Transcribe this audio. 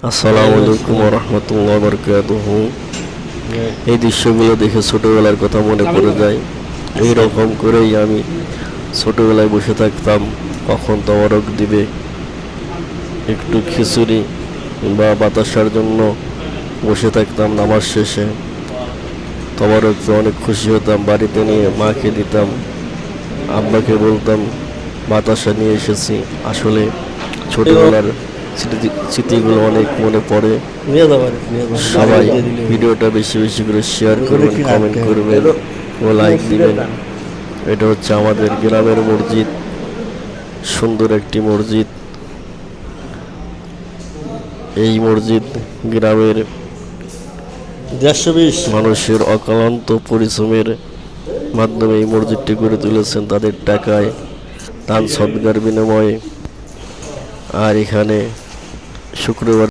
আসসালামু আলাইকুম ওয়া রাহমাতুল্লাহি ওয়া বারাকাতুহু। এই দৃশ্যগুলো দেখে ছোটবেলার কথা মনে পড়ে যায়। এই রকম করেই আমি ছোটবেলায় বসে থাকতাম, কখন তওয়ারক দিবে, একটু খিচুড়ি বা বাতাসার জন্য বসে থাকতাম নামাজ শেষে। তওয়ারকে অনেক খুশি হতাম, বাড়িতে নিয়ে মাকে দিতাম, আব্বাকে বলতাম বাতাসা নিয়ে এসেছি। আসলে ছোটবেলার স্মৃতিগুলো অনেক মনে পড়ে। সবাই ভিডিওটা বেশি বেশি করে শেয়ার করবেন, কমেন্ট করবেন ও লাইক দিবেন। এটা হচ্ছে আমাদের গ্রামের মসজিদ, সুন্দর একটি মসজিদ। এই মসজিদ গ্রামের 120 মানুষের অক্লান্ত পরিশ্রমের মাধ্যমে এই মসজিদটি গড়ে তুলেছেন তাদের টাকায়, দান সদকার বিনিময়ে। আর এখানে শুক্রবার